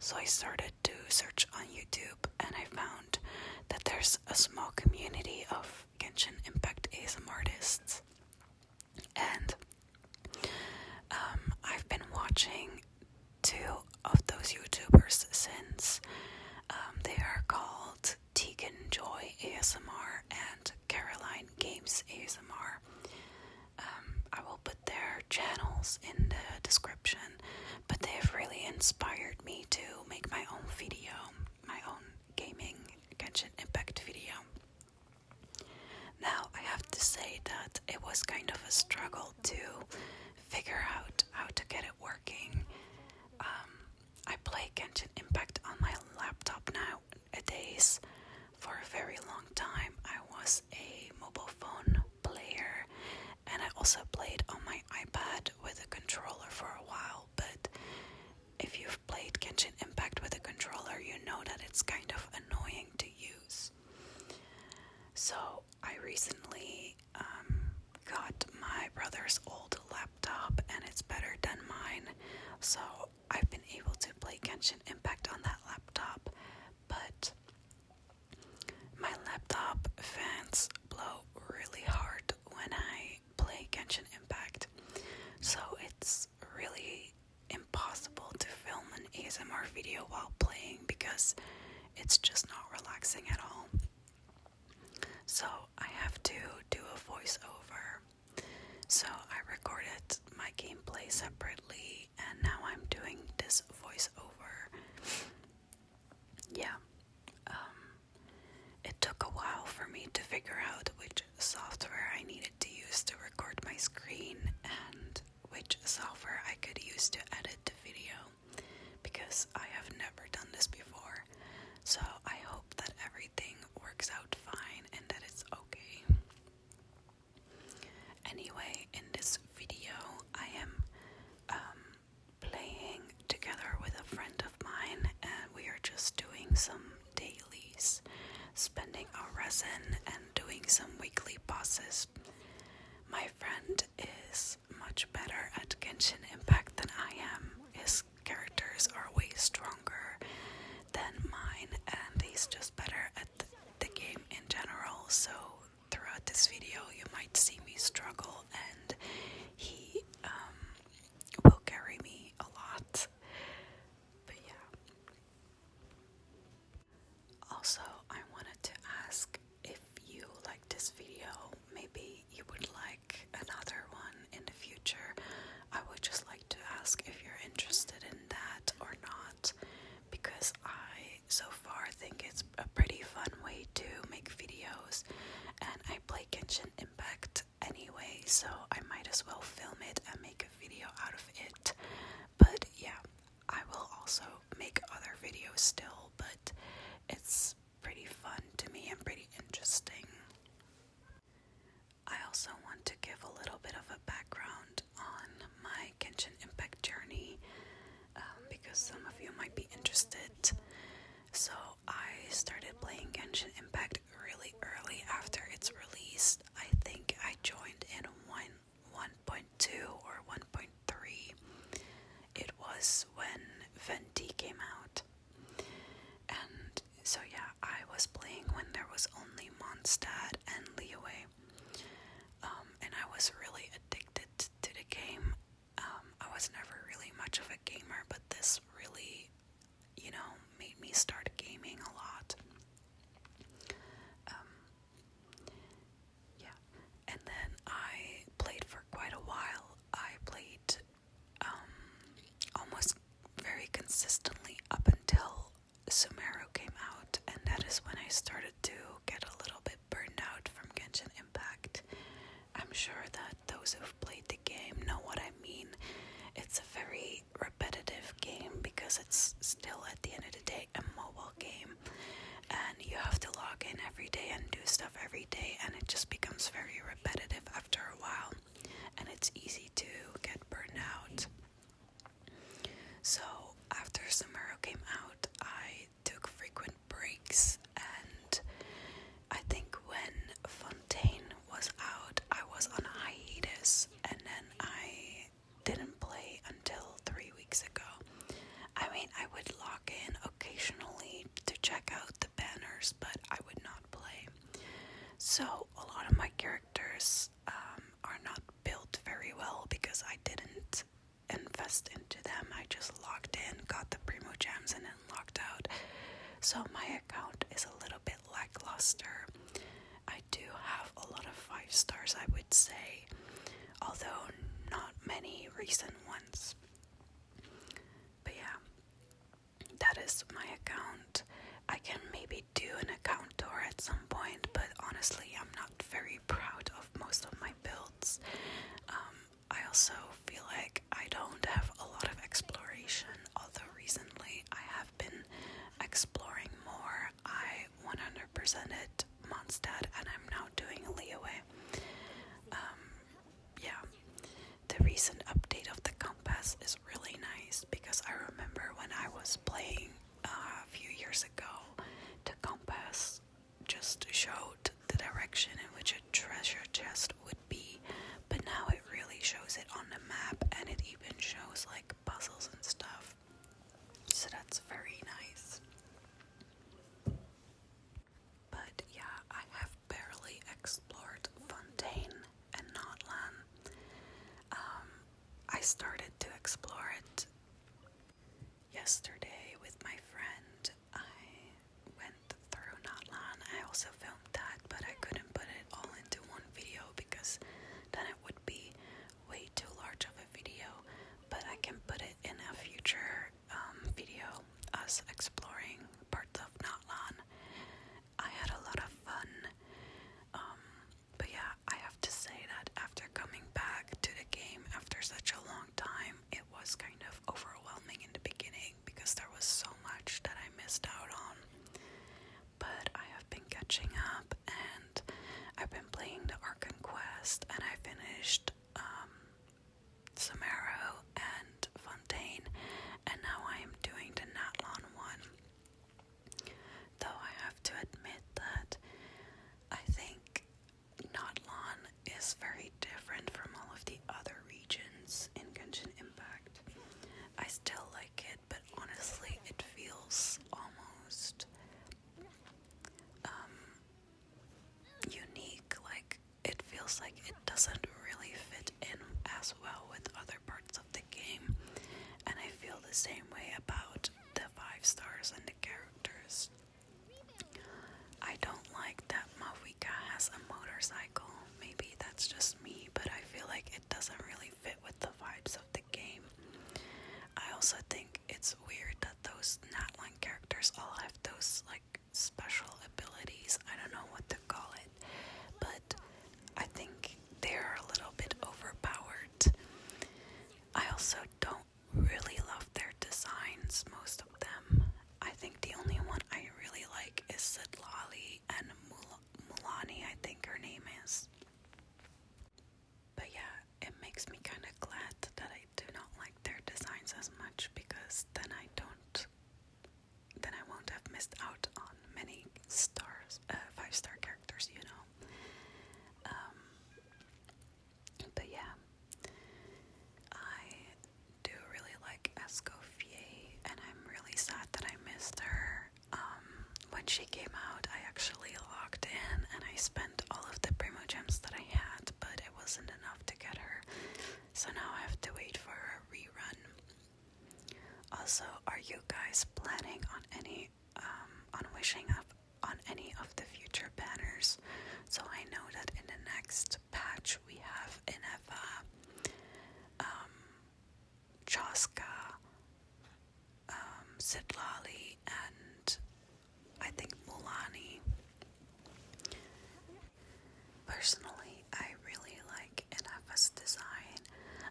So I started to search on YouTube, and I found that there's a small community of Genshin Impact ASMRtists. And I've been watching two of those YouTubers since. They are called Tegan Joy ASMR and Caroline Games ASMR. I will put their channels in the description, but they have really inspired me to make my own video, my own gaming Genshin Impact video. Now, I have to say that it was kind of a struggle to figure out how to get it working. I play Genshin Impact on my laptop nowadays. For a very long time, I was a mobile phone player, and I also played on my iPad with a controller for a while, but if you've played Genshin Impact with a controller, you know that it's kind of annoying to use. So I recently got my brother's old laptop, and it's better than mine, so I've been able to play Genshin Impact on that laptop, but my laptop fans blow really hard when I play Genshin Impact, so it's really impossible to film an ASMR video while playing because it's just not relaxing at all. So I have to do a voiceover. So I recorded my gameplay separately, and now I'm doing this voiceover. Yeah. It took a while for me to figure out which software I needed to use to record my screen and which software I could use to edit the video, because I have never done this before. So I hope that everything works out fine and that it's okay. Anyway, in this video, I am playing together with a friend of mine, and we are just doing some dailies, spending our resin and doing some weekly bosses. My friend is much better at Genshin Impact than I am. His characters are way stronger than mine, and he's just better at the game in general. So throughout this video, you might see me struggle, and he will carry me a lot. But yeah. Also, I wanted to ask if you like this video, maybe you would like another one in the future. I would just like to ask if you're interested in that or not, because I so far think it's a pretty fun way to make videos, and I play Genshin Impact anyway, so I might as well film it and make a video out of it. But yeah, I will also make other videos still, but it's pretty fun to me and pretty interesting. I also want to give a little bit of a background on my Genshin Impact journey, because some of you might be interested. So I started playing Genshin Impact really early after its release. I think I joined in 1.2 or 1.3. It was when Venti came out. And so yeah, I was playing when there was only Mondstadt and Liyue. And I was really addicted to the game. I was never really much of a gamer, but this really, made me start gaming a lot. Yeah, and then I played for quite a while. I played almost very consistently up until Sumeru came out, and that is when I started to get a little bit burned out from Genshin Impact. I'm sure that those who've played the game know what I mean. It's a very repetitive characters, but I would not play. So a lot of my characters are not built very well because I didn't invest into them. I just logged in, got the primo gems, and then logged out. So my account is a little bit lackluster. I do have a lot of 5 stars, I would say, although not many recent ones. But yeah, that is my account. I can maybe do an account tour at some point, but honestly, I'm not very proud of most of my builds. I also feel like I don't have a lot of exploration, although recently I have been exploring more. I 100%ed Mondstadt and I'm now doing Leeway. Yeah, the recent update of the compass is really nice because I remember when I was playing a few years ago, the compass just showed the direction in which a treasure chest would be, but now it really shows it on the map and it even shows like puzzles and stuff. So that's very nice. But yeah, I have barely explored Fontaine and Natlan. I started to explore it yesterday with my friend. I went through Natlan. I also filmed that, but I couldn't put it all into one video because then it would be way too large of a video. But I can put it in a future video, us exploring parts of Natlan. I had a lot of fun. But yeah, I have to say that after coming back to the game after such a long time, it was kind of overwhelming in the beginning because there was so much that I missed out on. But I have been catching up and I've been playing the Archon quest and I finished Signora and Fontaine, and now I am doing the Natlan one. Though I have to admit that I think Natlan is very different from all of the other regions in Genshin Impact. I still like it, but honestly it feels almost unique. Like it feels like it doesn't really fit in as well with other parts of the game, and I feel the same way about the 5 stars and the characters. I don't like that Mavika has a motorcycle. Maybe that's just me, but I feel like it doesn't really fit with the vibes of the game. I also think it's weird that those Natlan characters all have those like special abilities. I don't know what to call it, but I think they're a little bit overpowered. I also don't really love their designs, most of them. I think the only one I really like is Signora and Mulani, I think her name is. But yeah, it makes me kind of glad that I do not like their designs as much because then I won't have missed out on many stars, 5-star characters, you know. But yeah, I do really like Escoffier, and I'm really sad that I missed her. When she came out, I actually logged in and I spent all of the primo gems that I had, but it wasn't enough to get her. So now I have to wait for a rerun. Also, are you guys planning on wishing up on any of the future banners? So I know that in the next patch we have Ineva, Chaska, Signora, and I think Mulani. Personally, I really like Ineva's design.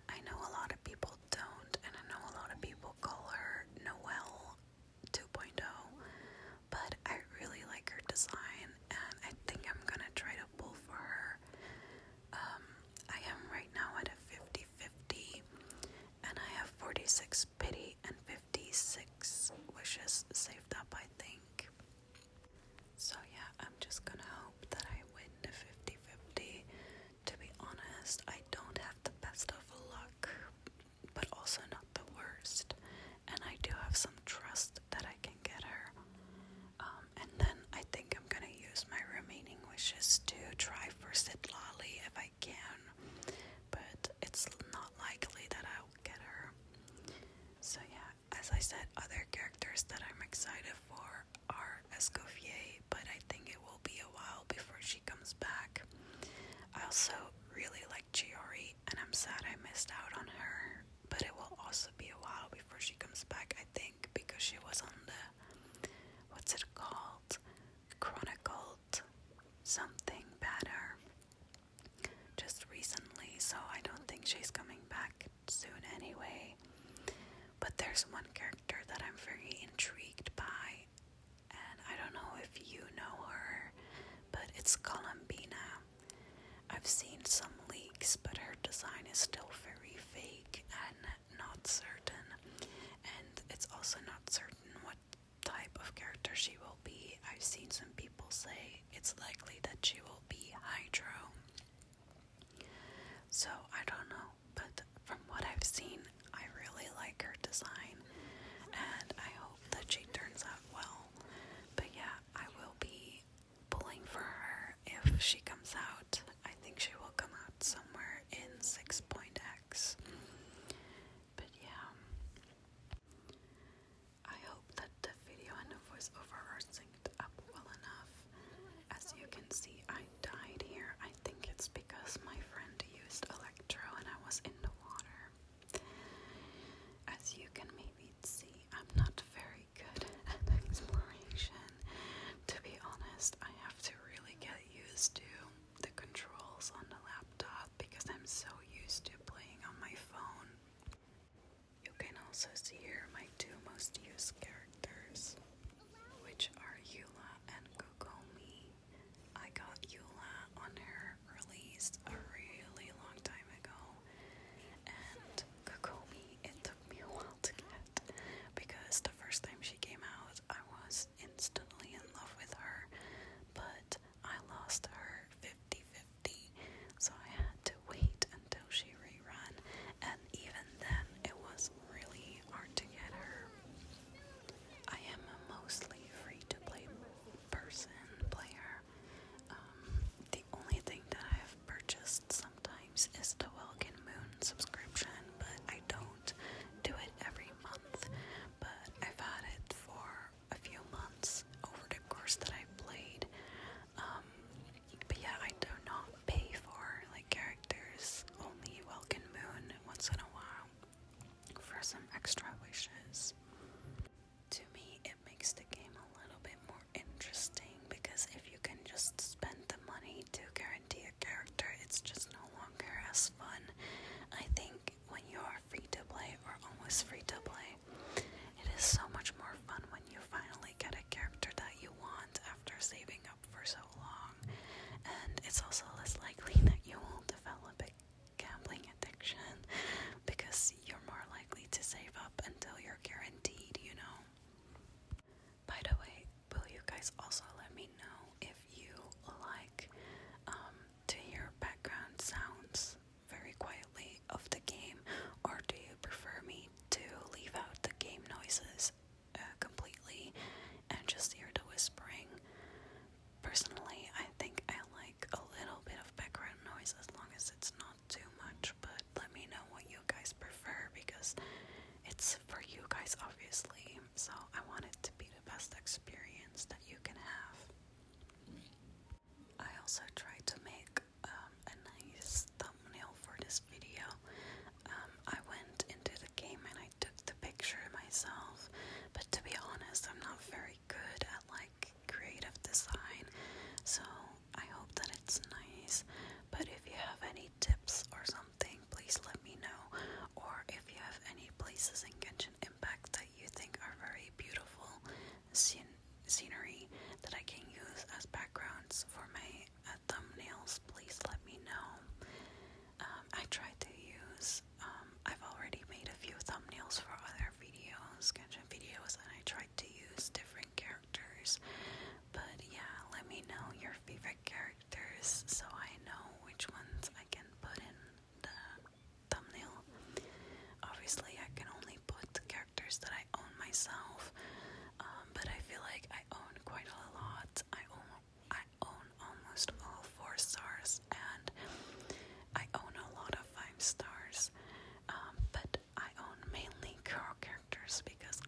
I know a lot of people don't, and I know a lot of people call her Noelle 2.0, but I really like her design, and I think I'm gonna try to pull for her. I am right now at a 50-50, and I have 46 pity and 56 wishes saved up, I think. So yeah, I'm just gonna hope that I win the 50-50 as I said, other characters that I'm excited for are Escoffier, but I think it will be a while before she comes back. I also really like Chiori, and I'm sad I missed out on her, but it will also be a while before she comes back, I think, because she was on the, what's it called? Chronicled something better just recently, so I don't think she's coming back soon anyway. But there's one character that I'm very intrigued by, and I don't know if you know her, but it's Columbina. I've seen some leaks, but her design is still very vague and not certain, and it's also not certain what type of character she will be. I've seen some people say it's likely that she will be Hydro. So I don't know, but from what I've seen, I really like her design, and I hope that she turns out well. But yeah, I will be pulling for her if she comes out. I think she will come out somewhere in 6.x. But yeah, I hope that the video and the voiceover are synced up well enough. As you can see, I died here. I think it's because my friend used Electro and I was in the water. As you can maybe see, I'm not very good at exploration. To be honest, I have to really get used to the controls on the laptop because I'm so used to playing on my phone. You can also see here my two most used characters, which are Eula and Kokomi. I got Eula on her release a really long time ago, and Kokomi, it took me a while to get, because the first time she came out, I was instantly in love with her, but I lost her 50-50, so I had to wait until she rerun, and even then, it was really hard to get her. I am a mostly free-to-play player. The only thing that I have purchased sometimes is the Welkin Moon subscription, but I don't do it every month. But I've had it for a few months over the course that I played. But yeah, I do not pay for like characters, only Welkin Moon once in a while for some extra wishes. To me, it makes the game a little bit more interesting, because if you can just spend the money to guarantee a character, it's just no longer as fun. I think when you are free to play or almost free to play, it is so much more fun when you finally get a character that you want after saving up for so long. And it's also less likely that you will develop a gambling addiction, because you're more likely to save up until you're guaranteed, you know. By the way, will you guys also let me know if you like to hear background sounds very quietly of the game, or do you prefer me to leave out the game noises completely and just hear the whispering? Personally, I think I like a little bit of background noise as long as it's not too much, but let me know what you guys prefer, because it's for you guys, obviously, so I want it to be the best experience that you can have. I also tried to make a nice thumbnail for this video. I went into the game and I took the picture myself, but to be honest, I'm not very good at like creative design, so I hope that it's nice. But if you have any tips or something, please let me know, or if you have any places in Genshin Impact that you think are very beautiful scenery that I can use as backgrounds for my thumbnails, please let me know. I tried to use, I've already made a few thumbnails for other videos, Genshin videos, and I tried to use different characters, but yeah, let me know your favorite characters so I know which ones I can put in the thumbnail. Obviously, I can only put the characters that I own myself, but I feel like I own quite a lot. I own almost all 4 stars, and I own a lot of 5 stars, but I own mainly girl characters because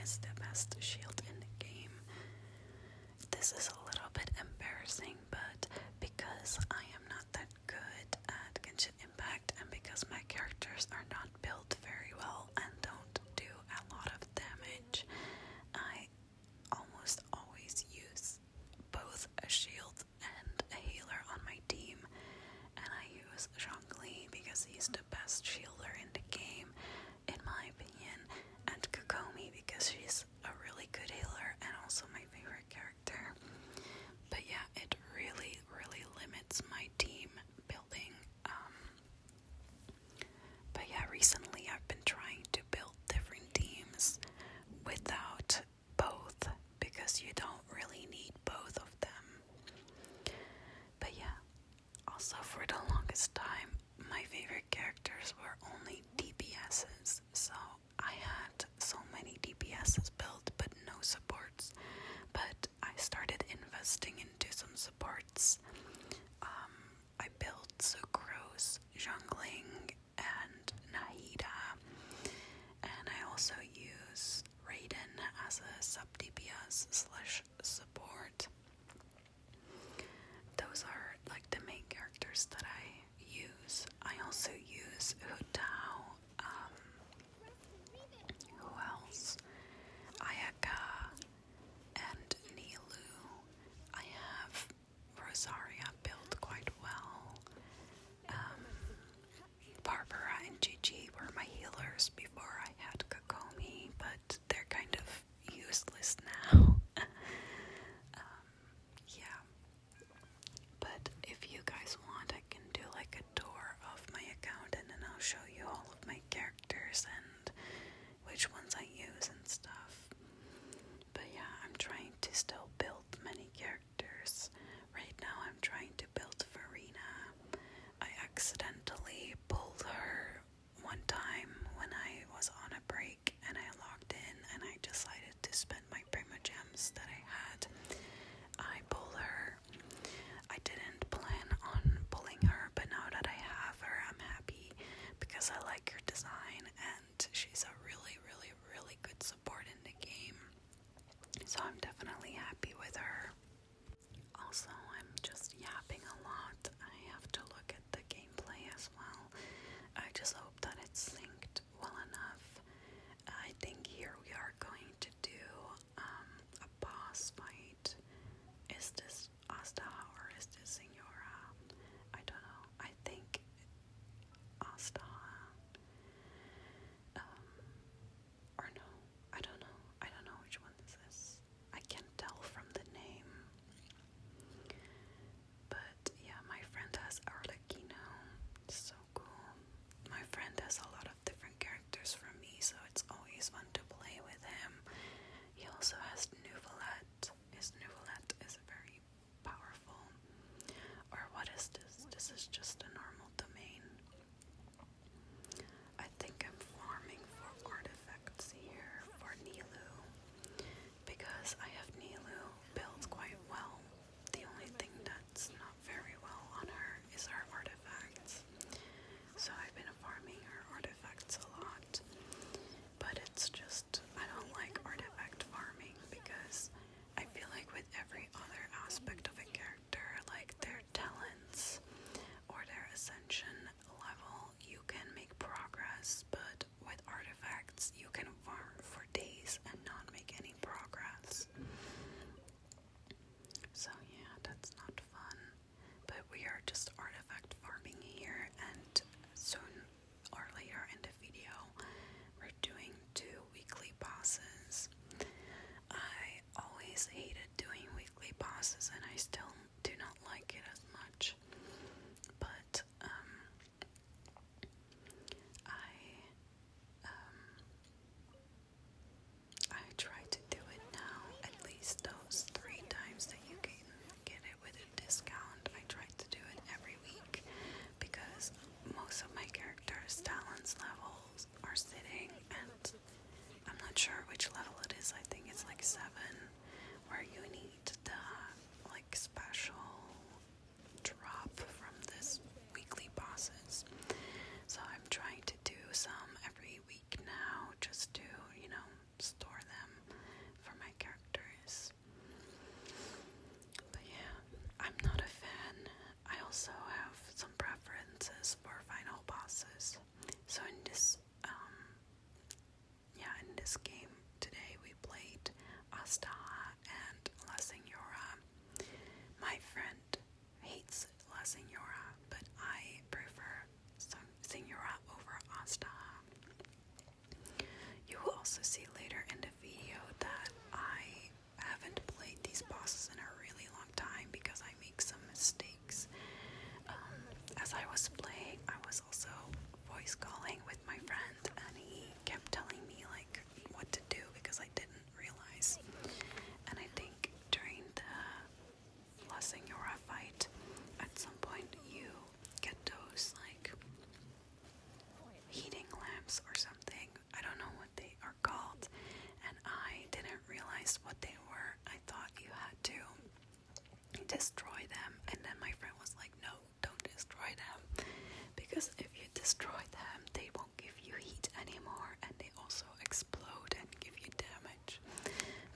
is the best shield in the game. This is a little bit embarrassing, but because I am not that good at Genshin Impact and because my characters are not built very well and don't do a lot of damage, I almost always use both a shield and a healer on my team, and I use Zhongli because he's the best shielder in the game, in my opinion, and Kokomi because she's a really good healer and also my favorite character. But yeah, it really, really limits my team building. But yeah, recently I've been trying to build different teams without both because you don't really need both of them. But yeah, also for the longest time, my favorite characters were only DPSs, so I had so many DPSs built but no supports. But I started investing into some supports. I built Sucrose, Jungling, and Nahida, and I also use Raiden as a sub DPS slash support. Those are like the main characters that I use. I also use Hu Tao. Who else? Ayaka and Nilu. I have Rosaria built quite well. Barbara and Gigi were my healers before I had Kokomi, but they're kind of useless now. Yeah. But if you guys want, I can do like a tour of my account and then I'll show you all of my characters and which ones I use and stuff. But yeah, I'm trying to still build many characters. Right now I'm trying to build Farina. I accidentally pulled her one time when I was on a break and I logged in and I decided to spend my Prima Gems that I had. I pulled her. I didn't plan on pulling her, but now that I have her, I'm happy because I like her design and she's a really, really, really good support in the game. So I'm definitely happy with her. Also, I'm just yapping a lot. I have to look at the gameplay as well. I just hope that it's synced well enough. I think here we are going to do a boss fight. Is this Asta or is this Signora? I don't know. I think Asta. Or no. I don't know. I don't know which one this is. I can't tell from the name. But yeah, my friend has Arlecchino. So cool. My friend has a lot of different characters from me, so it's always fun to play with him. He also has Nuvolette. His Nuvolette is very powerful. Or what is this? This is just a normal domain. I think I'm farming for artifacts here for Nilu because I have Nilu built quite well. The only thing that's not very well on her is her artifacts. So I've been farming her artifacts a lot. But it's just, I don't like artifact farming because I feel like with every other aspect of a character, like their talents or their calling with my friend and he kept telling me like what to do because I didn't realize. And I think during the La Signora fight, at some point you get those like heating lamps or something. I don't know what they are called, and I didn't realize what they were. I thought you had to destroy them, and then my friend was like, no, don't destroy them, because if you destroy them they won't give you heat anymore and they also explode and give you damage.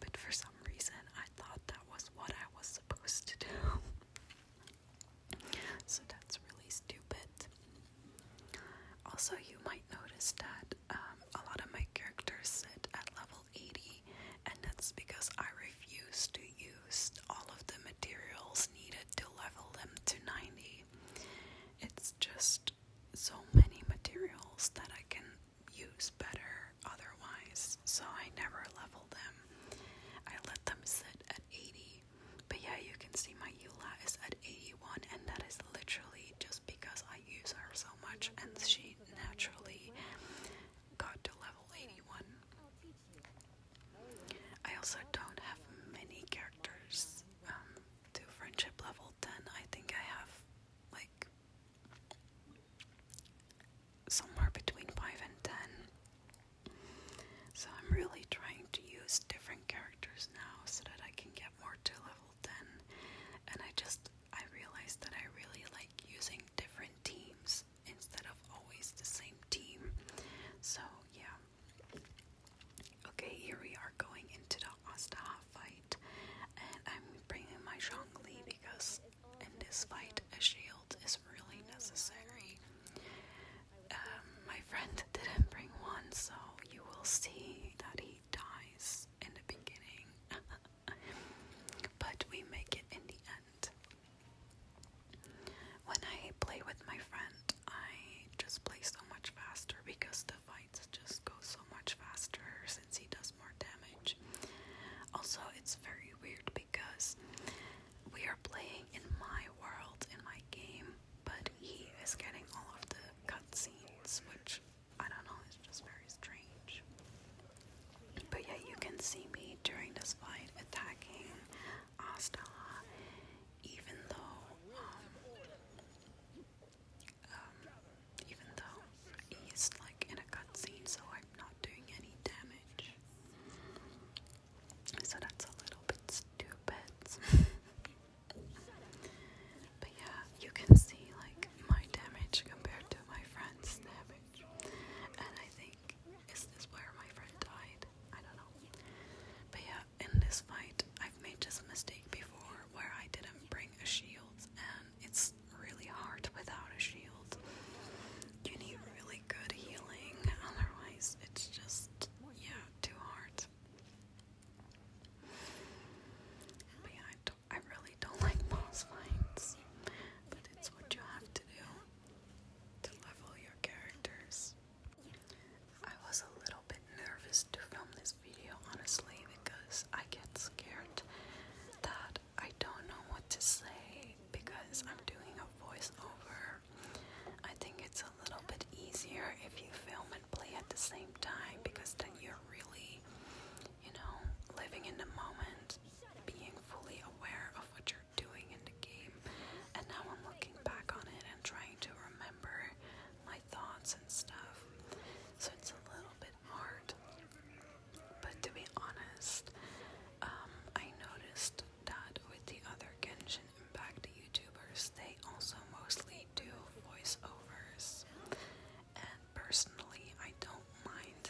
But for some reason I thought that was what I was supposed to do. So that's really stupid. Also, you might notice that a lot of my characters sit at level 80, and that's because I refuse to use all of the materials needed to level them to 90. It's just so many materials that I can use better otherwise, so I never level them. I let them sit at 80. But yeah, you can see my Eula is at 81, and that is literally just because I use her so much and she naturally got to level 81. I also don't have many characters to friendship level 10. I think I have like somewhere between 5 and 10. So I'm really trying to use different characters now so that I can get more to level 10. And I realized that I really like using different teams instead of always the same team. So yeah. Okay, here we are going into the Astaha fight, and I'm bringing my Zhongli because in this fight a shield is really necessary. My friend didn't bring one, so you will see that he dies in the beginning. But we make it in the end. When I play with my friend, I just play so much faster because the fights just go so much faster since he does more damage. Also, it's very weird because we are playing in my world, in my game, but he is getting all of the cutscenes, which, I don't know, it's just very strange. But yeah, you can see me during this fight attacking Asta, even though he's like in a cutscene, so I'm not doing any damage. So that's a little bit stupid. But yeah, you can see like my damage compared to my friend's damage. And I think, is this where my friend died? I don't know. But yeah, in this fight, I've made this mistake before where I didn't bring a shield, and it's really hard without a shield. You need really good healing, otherwise it's just, yeah, too hard. But yeah, I really don't like boss fights, but it's what you have to do to level your characters. I was a little bit nervous to film this video, honestly, because I get scared that I don't know what to say because I'm doing a voiceover. I think it's a little bit easier if you film and play at the same time, because then you're really, living in the moment, being fully aware of what you're doing in the game. And now I'm looking back on it and trying to remember my thoughts and stuff. So it's a little bit hard. But to be honest, I noticed that with the other Genshin Impact YouTubers, they also mostly do voiceovers. And personally, I don't mind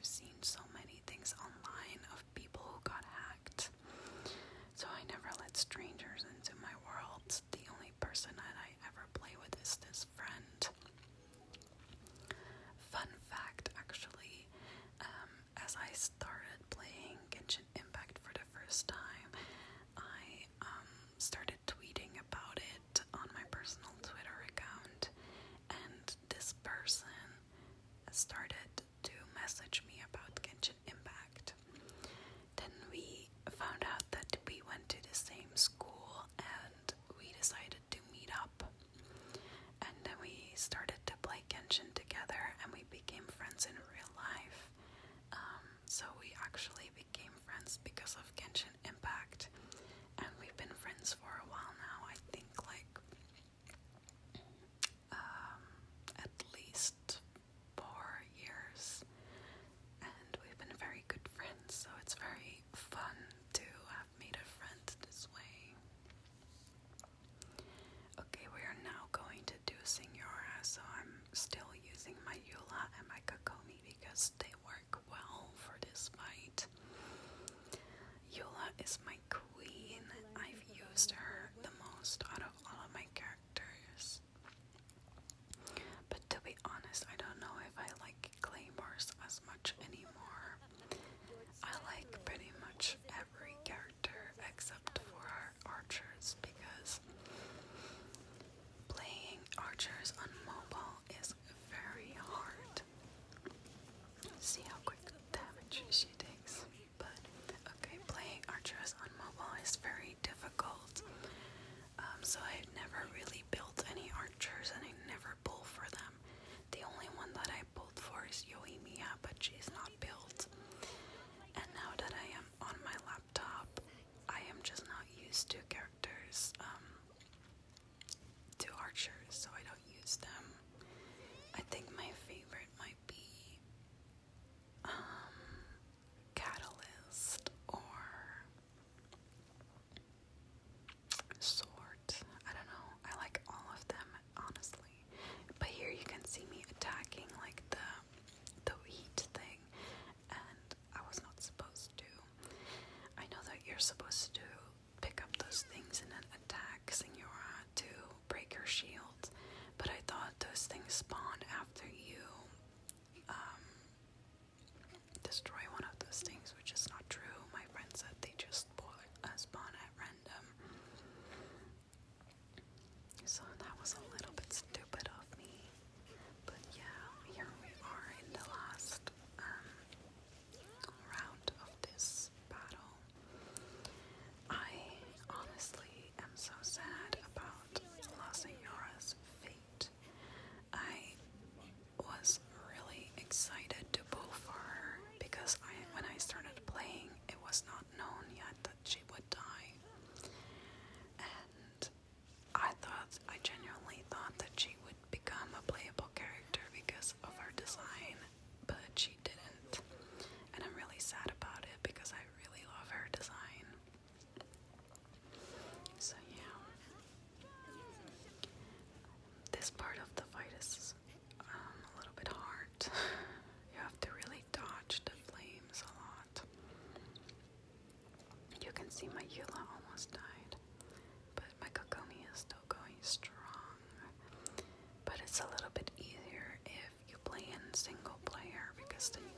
seen so many things online of people who got hacked. So I never let strangers into my world. The only person that I ever play with is this friend. Fun fact, actually, as I started playing Genshin Impact for the first time, I started tweeting about it on my personal Twitter account, and this person started to message me about Genshin Impact. Then we found out that we went to the same school and we decided to meet up. And then we started to play Genshin together and we became friends in real life. So we actually became friends because of Genshin Impact. And we've been friends for a while now. I think like at least 4 years. And we've been very good friends, so it's very fun to have made a friend this way. Okay, we are now going to do Signora, so I'm still using my Eula and my Kokomi because they work well for this fight. Eula is my queen. I've used her the most out of all of my characters. But to be honest, I don't know if I like claymores as much anymore. I like pretty much every character except for archers because playing archers on mobile is very hard. See how quick damage she takes. But okay, playing archers on mobile is very difficult. So I never really built any archers and I never pull for them. The only one that I pulled for is Yoimiya, but she's not built. And now that I am on my laptop, I am just not used to characters, to archers, so I don't use them. I think my favorite might be Catalyst or Sword. I don't know. I like all of them, honestly. But here you can see me attacking like the heat thing, and I was not supposed to. I know that you're supposed to pick up those things and then attack Signora to break her shield, but I thought those things spawned after you destroy one of those things, which is not true. My friend said they just spawn at random. So that was a little bit stupid of me. But yeah, here we are in the last round of this battle. I honestly am so sad about La Signora's fate. I was really excited to pull for her because when I started playing, it was not known yet that she would die. And I genuinely thought that she would become a playable character because of her design, but she didn't. And I'm really sad about it because I really love her design. So yeah. This part of the fight is a little bit hard. You have to really dodge the flames a lot. You can see my Eula almost died, but my Kokomi is still going strong. But it's a little bit easier if you play in single player because then you